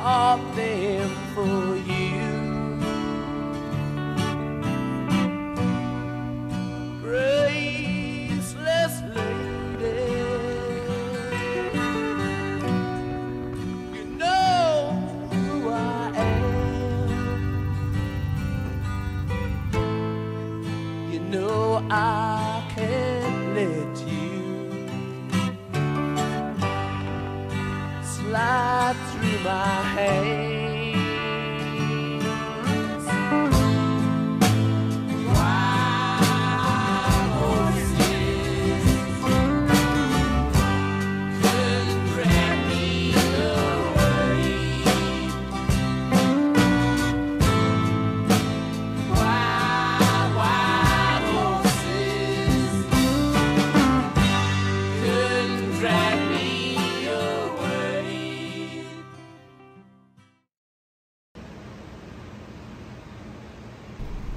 bought them for you. Graceless lady, you know who I am. You know I can't let you slide through my hands. Wild horses couldn't drag me away. Wild, wild horses couldn't drag me away.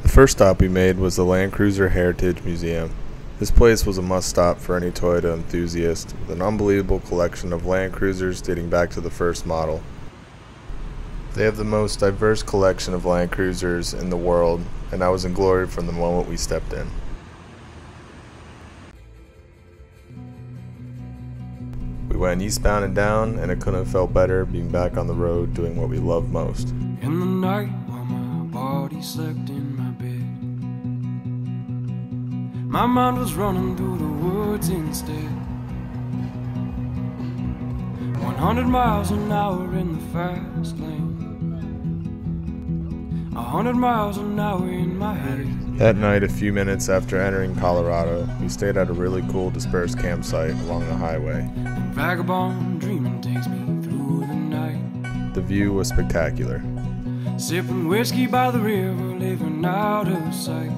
The first stop we made was the Land Cruiser Heritage Museum. This place was a must-stop for any Toyota enthusiast, with an unbelievable collection of Land Cruisers dating back to the first model. They have the most diverse collection of Land Cruisers in the world, and I was in glory from the moment we stepped in. We went eastbound and down, and it couldn't have felt better being back on the road doing what we love most. In the night while my body slept in my bed, my mind was running through the woods instead. 100 miles an hour in the fast lane, 100 miles an hour in my head. That night, a few minutes after entering Colorado, we stayed at a really cool dispersed campsite along the highway. And vagabond dreaming takes me through the night. The view was spectacular. Sipping whiskey by the river, living out of sight.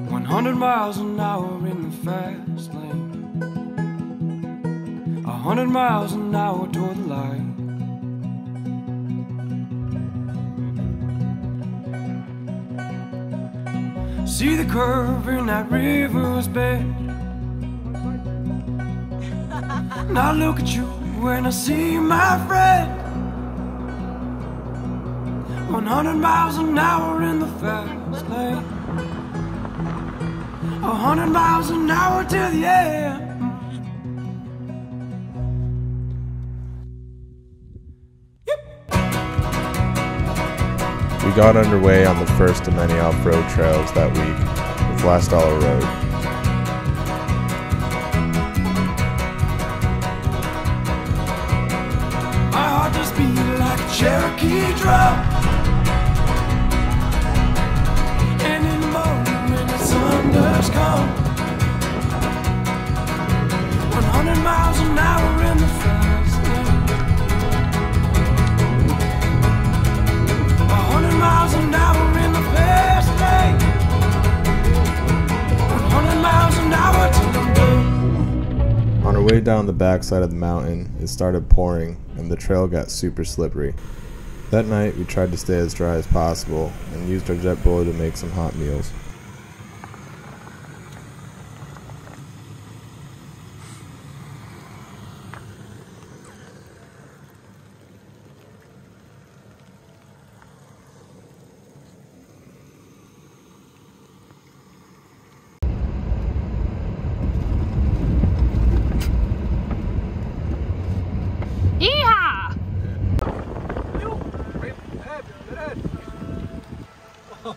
100 miles an hour in the fast lane, 100 miles an hour toward the light. See the curve in that river's bed. Now look at you when I see my friend. 100 miles an hour in the fast lane, 100 miles an hour till the end. We got underway on the first of many off-road trails that week, the Last Dollar Road. My heart just beat like a Cherokee drum. And in the morning when the sun does come, 100 miles an hour in the fast lane, 100 miles an hour in the fast lane, 100 miles an hour till I'm done. On our way down the backside of the mountain, it started pouring and the trail got super slippery. That night, we tried to stay as dry as possible and used our JetBoiler to make some hot meals. Yeehaw!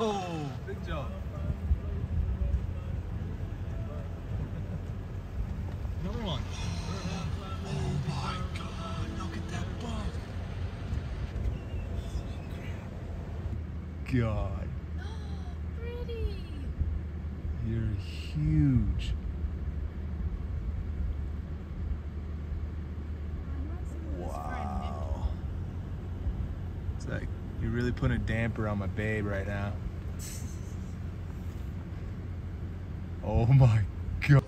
Oh, big job. Another one. Oh my God, look at that bug. God. Pretty. You're huge. Wow. It's like you're really putting a damper on my babe right now. Oh my God.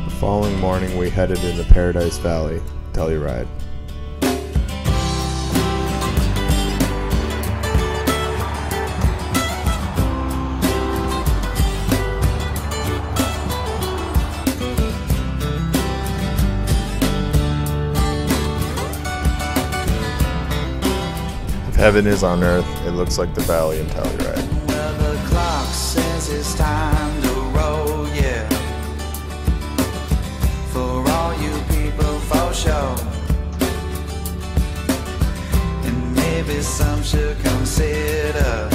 The following morning, we headed into Paradise Valley, Telluride. heaven is on earth, it looks like the valley in Telluride. The clock says it's time to roll, yeah. For all you people for sure. And maybe some should consider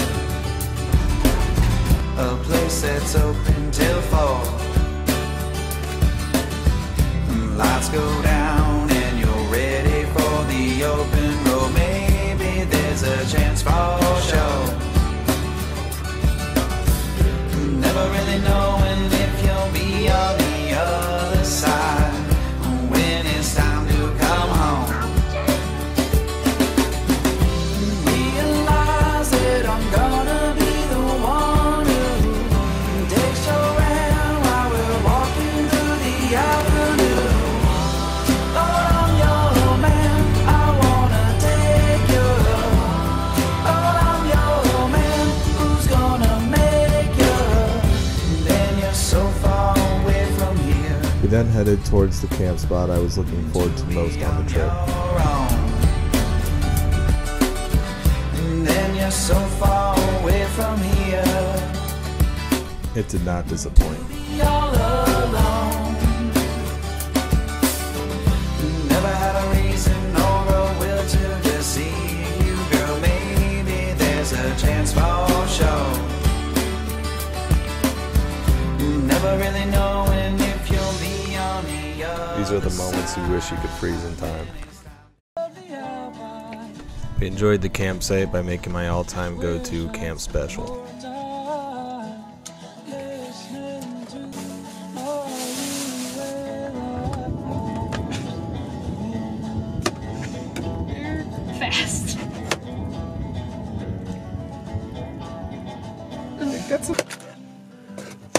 a place that's open till 4. Lights go down and you're ready for the open road. Maybe there's a chance for sure. Never really knowing if you'll be on the other side when it's time to come home. Realize that I'm gonna be the one who takes your hand while we're walking through the avenue. Lord, I'm your man, I wanna take you. Lord, I'm your man, who's gonna make you? Then you're so far away from here. We then headed towards the camp spot I was looking forward to most on the trip. And then you're so far away from here. It did not disappoint. Be all alone. Never had a reason or a will to deceive you, girl. Maybe there's a chance for sure. Never really knowing if you'll be on the other. These are the moments you wish you could freeze in time. We enjoyed the campsite by making my all-time go-to camp special. Fast. That's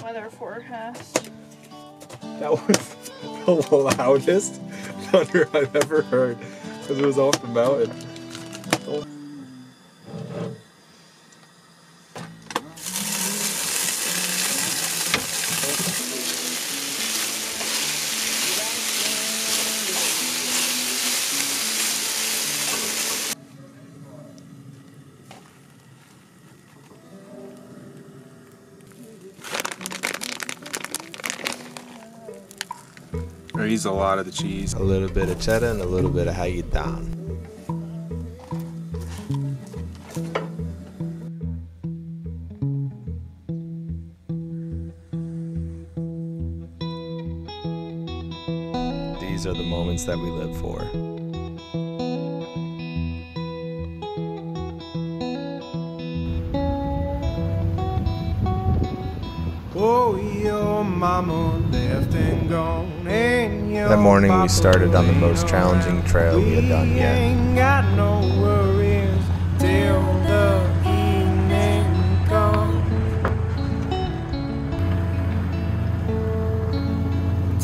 Weather forecast. That was the loudest thunder I've ever heard because it was off the mountain. Oh. Or eats a lot of the cheese. A little bit of cheddar and a little bit of how you down. These are the moments that we live for. Oh, your mama left and gone, and your That morning we papa started on the most ain't challenging trail we had done We yet. ain't got no worries till the evening comes.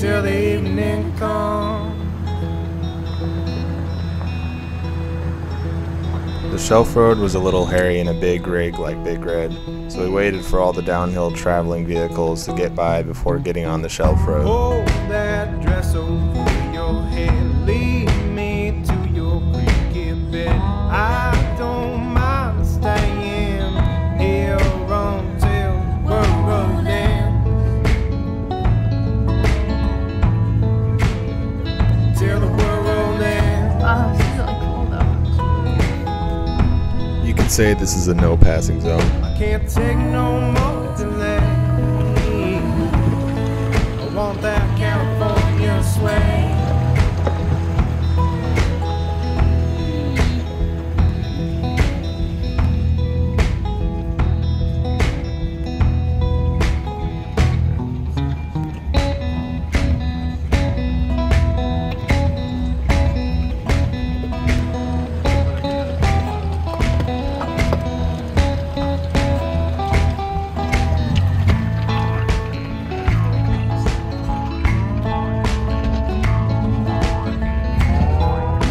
Till the evening comes. The shelf road was a little hairy and a big rig like Big Red, so we waited for all the downhill traveling vehicles to get by before getting on the shelf road. Hold that dress over your head, lead me to your cricket bed. I don't mind staying here until we're ends. Till the world ends. This is really cool though. You could say this is a no passing zone. I can't take no more delay. I want that California sway.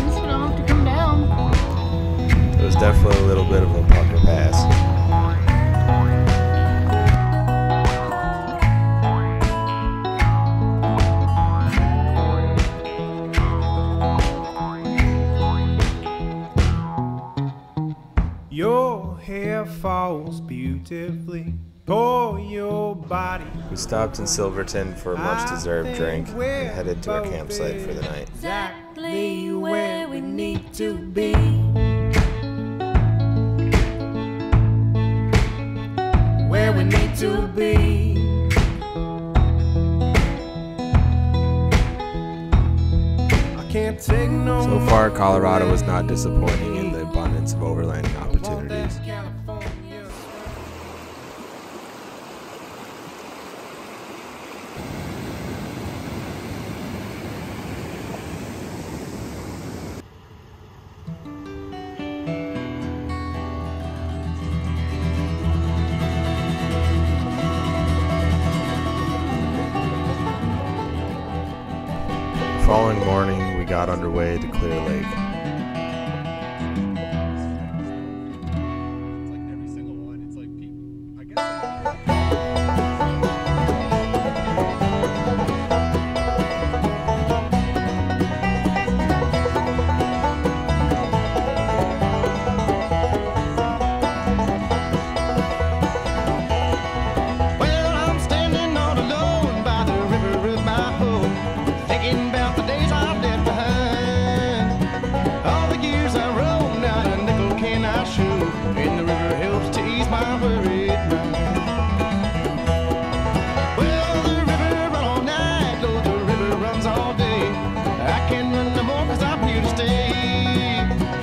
It's gonna have to come down. It was definitely a little bit of a pucker pass. Your hair falls beautifully. Pour your body. We stopped in Silverton for a much-deserved drink and headed to our campsite for the night. Exactly where we need to be. Where we need to be. I can't take no So far, Colorado was not disappointing in the abundance of overlanding opportunities. California. The following morning, we got underway to Clear Lake. Well, I'm standing all alone by the river of my home, thinking about the days I've left behind. All the years I roamed, not a nickel can I show, and the river helps to ease my worried mind. Well, the river run all night, though the river runs all day. I can't run no more 'cause I'm here to stay.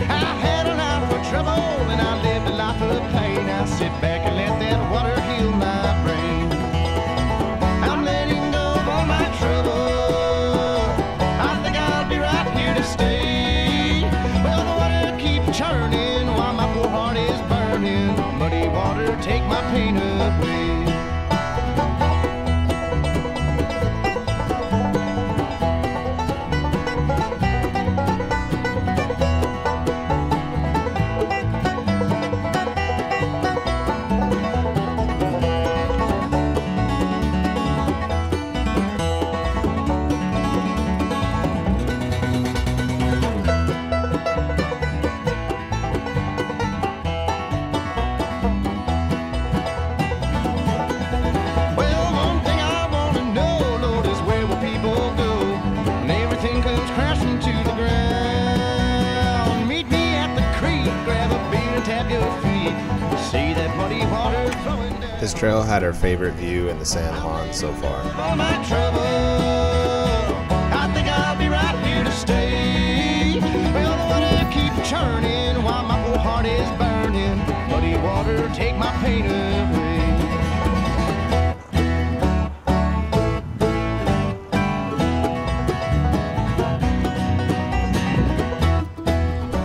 I had a life of trouble and I lived a life of pain. I sit back and let that water heal my brain. I'm letting go of all my trouble. I think I'll be right here to stay. Well, the water keeps churning while my poor heart is burning. Muddy water, take my pain away. Well, one thing I want to know, Lord, is where will people go when everything comes crashing to the ground? Meet me at the creek, grab a beer and tap your feet. See that muddy water flowing down. This trail had our favorite view in the San Juan so far. All my trouble, I think I'll be right here to stay. Well, the water keeps churning while my poor heart is burning. Muddy water, take my pain away.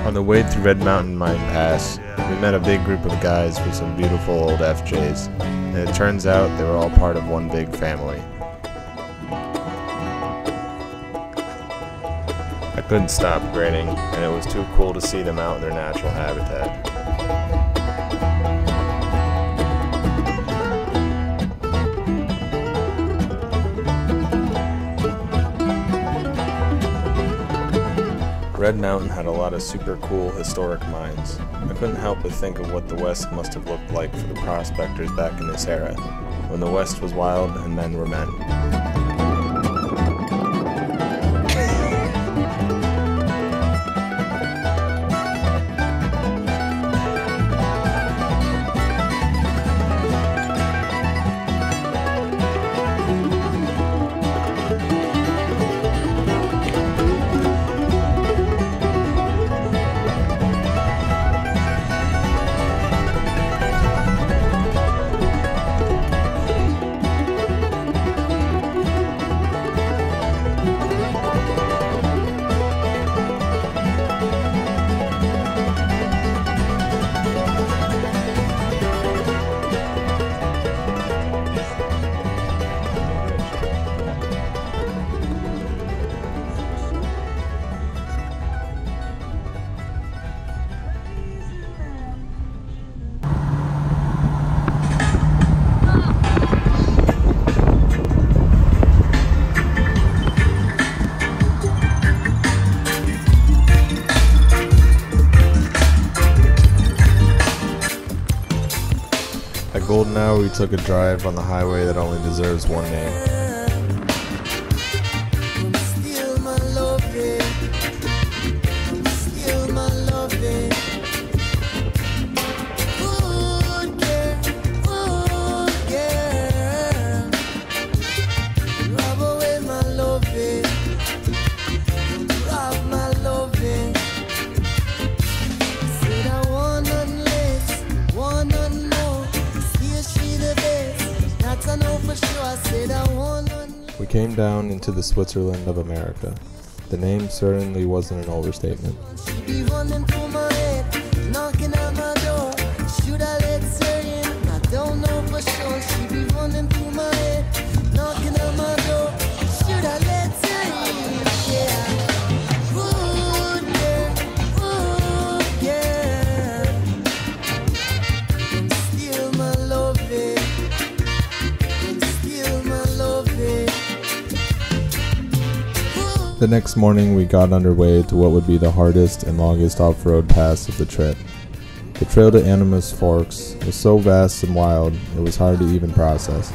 On the way through Red Mountain Mine Pass, we met a big group of guys with some beautiful old FJs, and it turns out they were all part of one big family. I couldn't stop grinning, and it was too cool to see them out in their natural habitat. Red Mountain had a lot of super cool historic mines. I couldn't help but think of what the West must have looked like for the prospectors back in this era, when the West was wild and men were men. golden hour, we took a drive on the highway that only deserves one name. Still my loving, still my loving. Good girl, rob away my loving, rob my loving. Said I want nothing less, want nothing more. Still she the best, that's I know for sure. I said I want nothing less. We came down into the Switzerland of America. The name certainly wasn't an overstatement. She be running through my head, knocking at my door. Should I let her in? I don't know for sure. She be running through my head, knocking at my door. Should I let her in? Yeah. Good girl, come steal my loving, come steal my loving. The next morning, we got underway to what would be the hardest and longest off-road pass of the trip. The trail to Animas Forks was so vast and wild, it was hard to even process.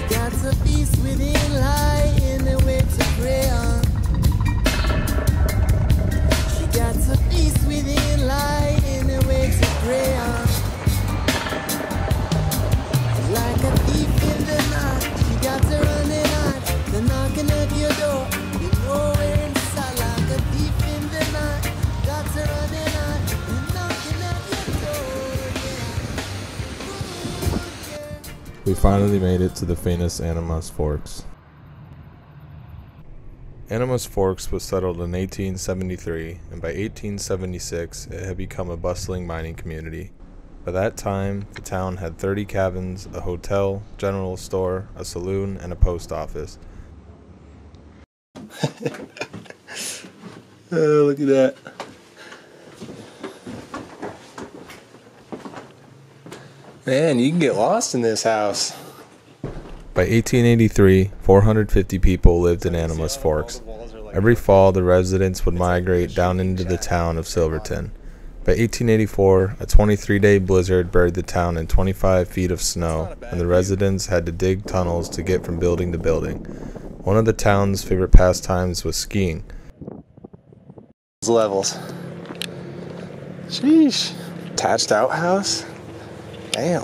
Got a peace within lie in the way to pray on. She got a peace within lie in the way to pray on. Like a thief in the night, she got to running out. The knocking at your door, you know we're inside. Like a thief in the night, got to running out. The knocking at your door, yeah. We finally made it to the famous Animas Forks. Animas Forks was settled in 1873, and by 1876 it had become a bustling mining community. By that time, the town had 30 cabins, a hotel, general store, a saloon, and a post office. Oh, look at that. Man, you can get lost in this house. By 1883, 450 people lived in Animas Forks. Every fall, the residents would migrate down into the town of Silverton. By 1884, a 23-day blizzard buried the town in 25 feet of snow, and the residents had to dig tunnels to get from building to building. One of the town's favorite pastimes was skiing. Levels. Sheesh. Attached outhouse? Damn.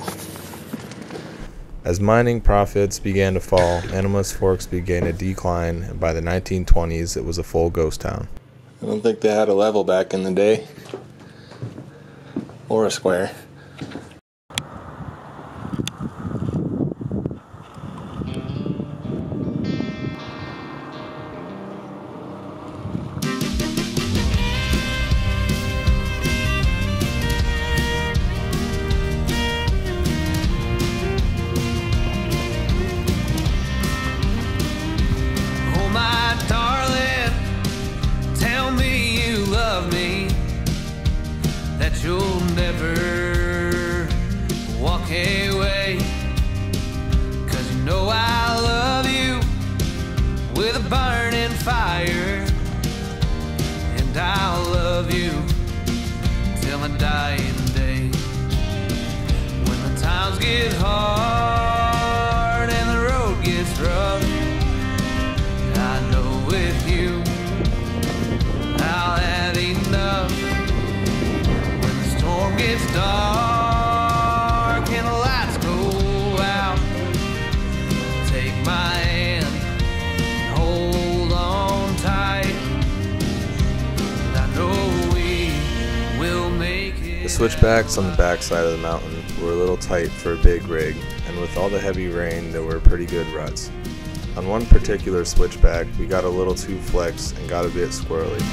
As mining profits began to fall, Animas Forks began a decline, and by the 1920s, it was a full ghost town. I don't think they had a level back in the day. Or a square. Oh my darling, tell me you love me, that you'll never walk away, 'cause you know I love you with a burning fire, and I'll love you till my dying day. When the times get hard and the road gets rough, I know with you I'll have enough. When the storm gets dark and the lights go out, take my hand, hold on tight, and I know we will make it. The switchbacks on the backside of the mountain were a little tight for a big rig, and with all the heavy rain, there were pretty good ruts. On one particular switchback, we got a little too flex and got a bit squirrely.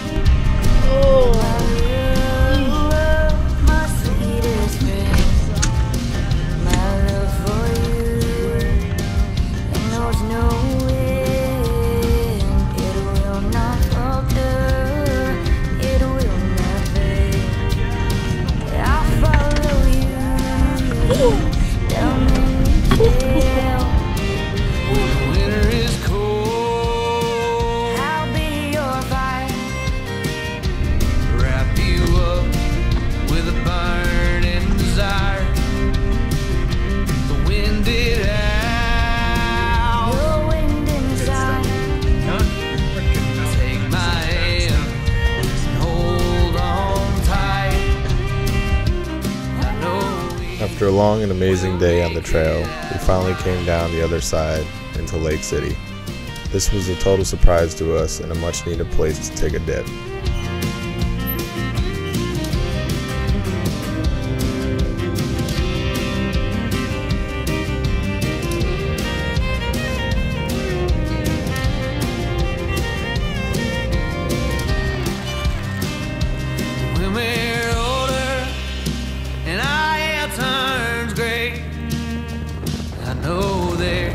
Down After a long and amazing day on the trail, we finally came down the other side into Lake City. This was a total surprise to us and a much needed place to take a dip. When we're older and our hair turns gray, I know there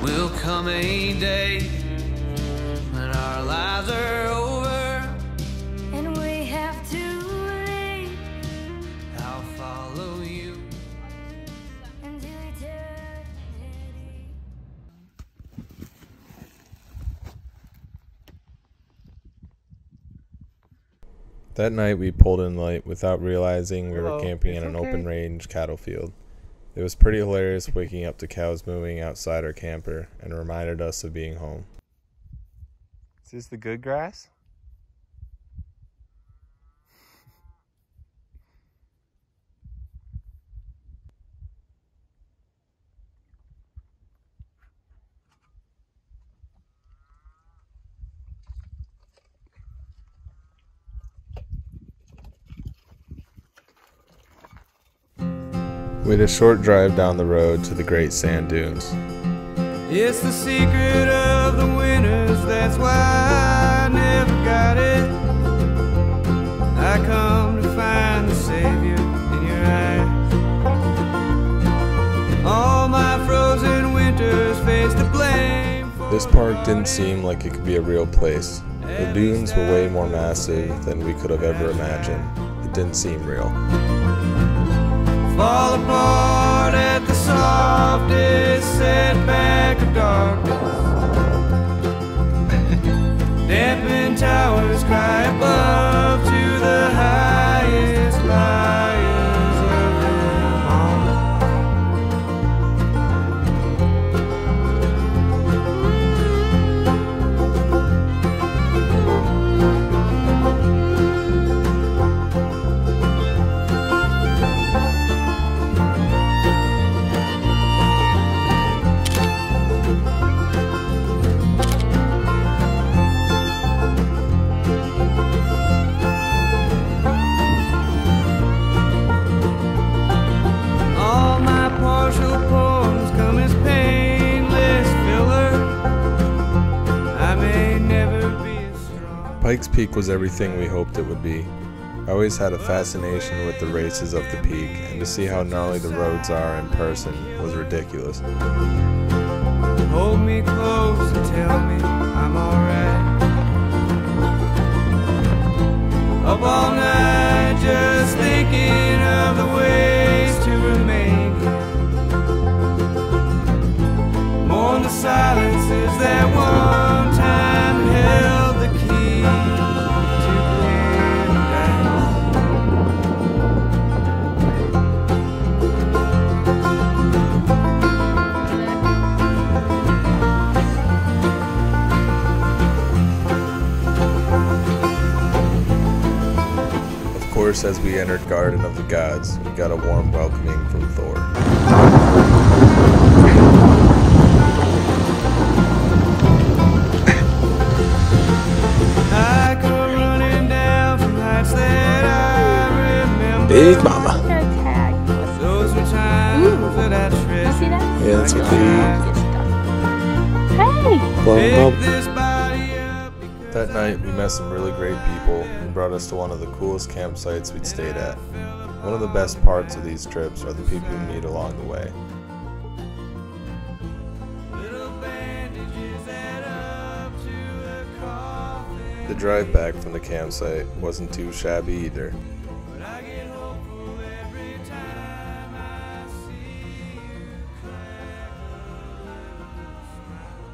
will come a day when our lives are over and we have to leave. I'll follow you into eternity. That night we pulled in light without realizing we were camping in an open range cattle field. It was pretty hilarious waking up to cows moving outside our camper and reminded us of being home. Is this the good grass? We had a short drive down the road to the Great Sand Dunes. It's the secret of the winters, that's why I never got it. I come to find the Savior in your eyes. All my frozen winters face the blame for This park didn't seem like it could be a real place. The dunes were way more massive than we could have ever imagined. It didn't seem real. fall apart at the softest setback of darkness. Dampened towers cry above to the highest liars of them all. All my partial poems come as painless filler. I may never be as strong. Pikes Peak was everything we hoped it would be. I always had a fascination with the races of the peak, and to see how gnarly the roads are in person was ridiculous. Hold me close and tell me I'm alright. Up all night just thinking of the ways to remain here. Mourn the silences that one time held the key to paradise. Of course, as we entered Garden of the Gods, we got a warm welcoming from Thor. I come running down from heights that I remember. Big mama. Got a tag. Those were times that I You treasured. see that? Yeah, that's what they Hey! blow Pick up. this body up because That night, we met some really great people and brought us to one of the coolest campsites we'd stayed at. One of the best parts of these trips are the people we meet along the way. little bandages add up to a coffin. The drive back from the campsite wasn't too shabby either. But I get hopeful every time I see you crack a smile.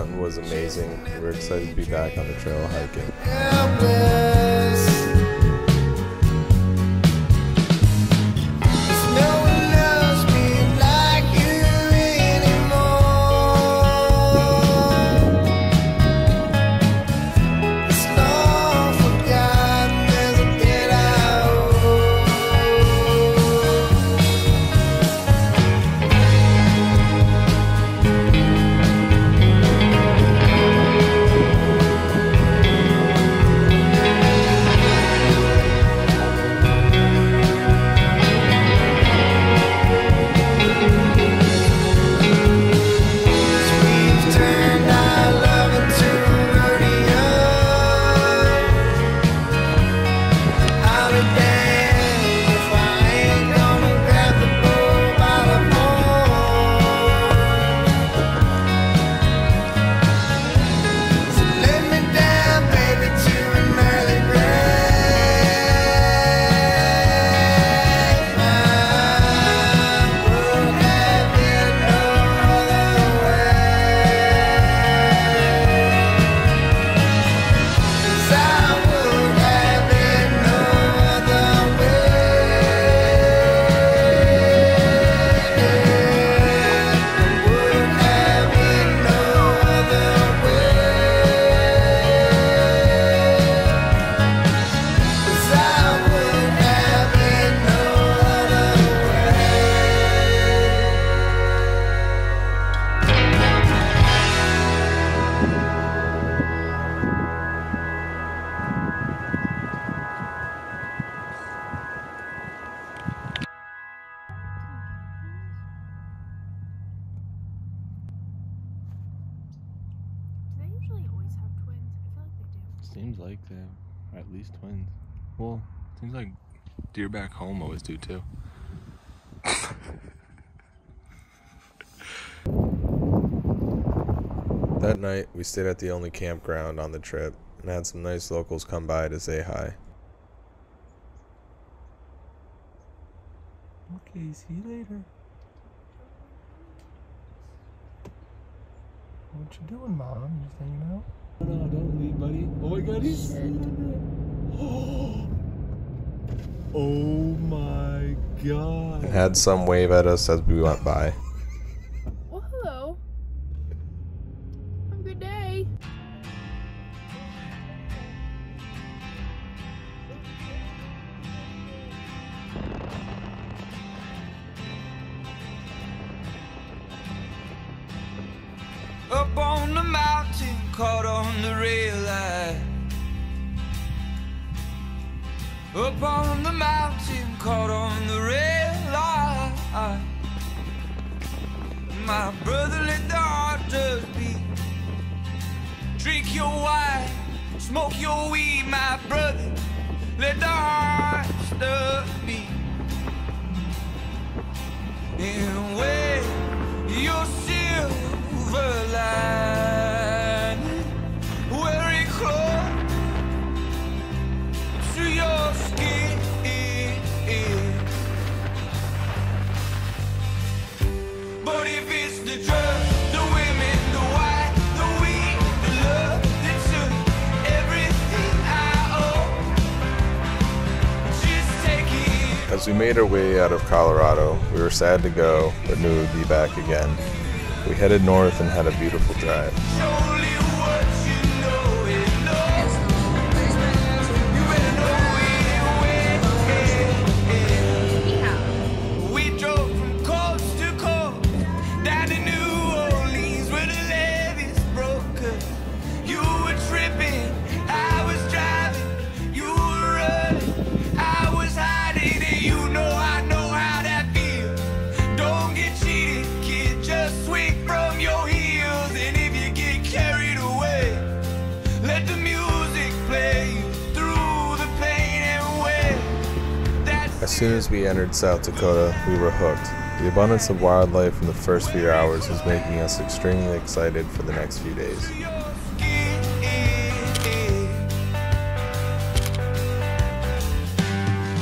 fun was amazing. We're excited to be back on the trail hiking. Do they usually always have twins? I feel like they do. Seems like they're at least twins. Well, seems like deer back home always do too. That night, we stayed at the only campground on the trip and had some nice locals come by to say hi. Okay, see you later. What you doing, Mom? Just hanging out? No, don't leave, buddy. Oh my god, he's oh my god. And had some wave at us as we went by. Well, hello. Have a good day. Up on the mountain, caught on the rail line. Up on the mountain, caught on the rail line. My brother, let the heart just beat. Drink your wine, smoke your weed, my brother. Let the heart just beat. And wear your silver lining, wear it close to your skin. But if it's the drugs, the women, the wine, the weed, the love that took everything I owe, just take it. As we made our way out of Colorado, we were sad to go, but knew we'd be back again. We headed north and had a beautiful drive. Only what you know is love. You better know it. We drove from coast to coast down to New Orleans where the levees broke up. You were tripping, I was driving. You were running, I was hiding, and you know I know how that feels. Don't get cheated, kid, just swing from your heels. And if you get carried away, let the music play you through the pain and way. That's As soon as we entered South Dakota, we were hooked. The abundance of wildlife in the first few hours was making us extremely excited for the next few days. your skin.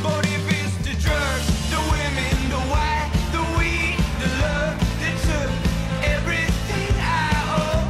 But if it's the drugs, the women, the wine, the weed, the love that took everything I owe,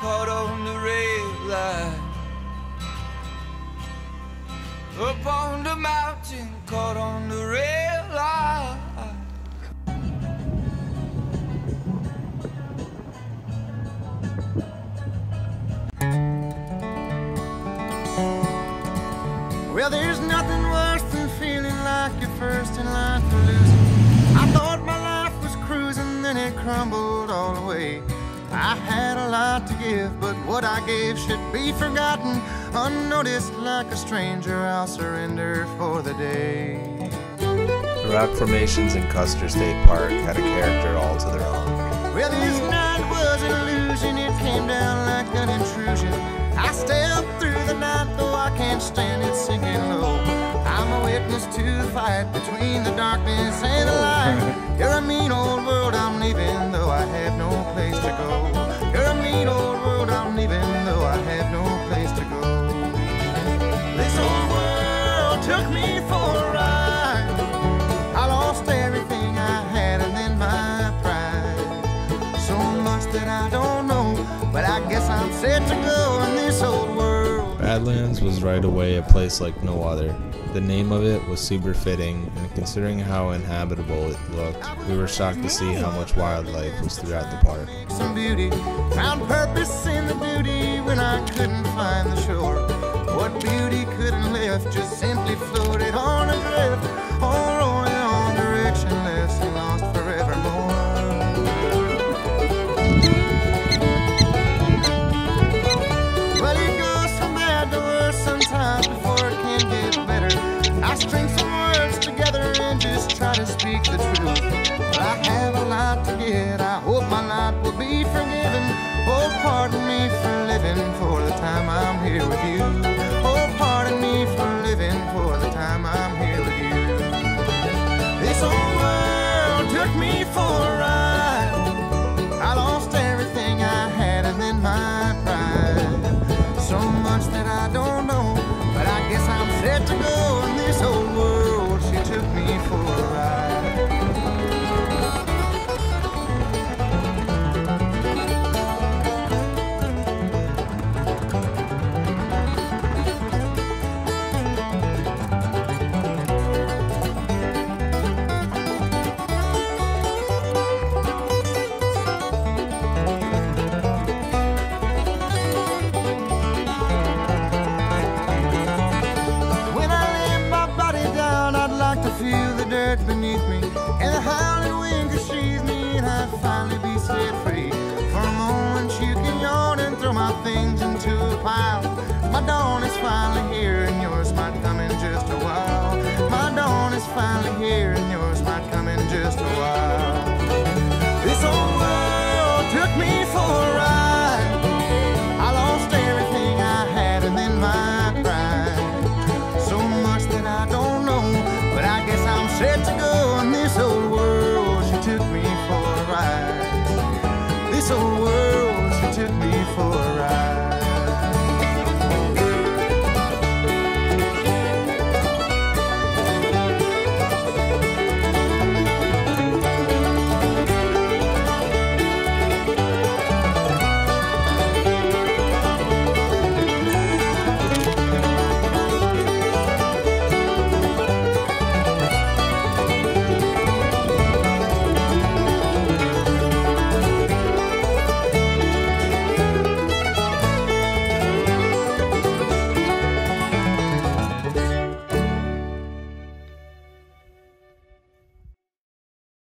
caught on the red light. Up on the mountain, caught on the red light. Well, there's nothing worse than feeling like you're first in line for losing. I thought my life was cruising, then it crumbled all away. I had a lot to give, but what I gave should be forgotten. Unnoticed like a stranger, I'll surrender for the day. The rock formations in Custer State Park had a character all to their own. Well, this night was an illusion, it came down like an intrusion. I stepped through the night, though I can't stand it sinking low. I'm a witness to the fight between the darkness and the light. You're a mean old world I'm leaving, though I have no place to go. You're a mean old world I'm leaving, though I have no place to go. This old world took me for a ride. I lost everything I had and then my pride. So much that I don't know, but I guess I'm set to go in this old world. Badlands was right away a place like no other. The name of it was super fitting, and considering how inhabitable it looked, we were shocked to see how much wildlife was throughout the park. Some beauty, found purpose in the beauty when I couldn't find the shore. What beauty couldn't lift, just simply floated on a drift, all rolling on directionless and lost forevermore. Well, it goes from bad to worse sometimes before it can get better. I string some words together and just try to speak the truth. But I have a lot to get, I hope my lot will be forgiven. Oh, pardon me for living for the time I'm here with you. Oh, pardon me for living for the time I'm here with you. This old world took me for a ride. I lost everything I had and then my pride. So much that I don't know, but I guess I'm set to go in this old world. She took me for a ride. Beneath me, and the howling wind could sheathe me, and I'd finally be set free. For a moment you can yawn and throw my things into a pile. My dawn is finally here, and yours might come in just a while. My dawn is finally here, and yours might come in just a while.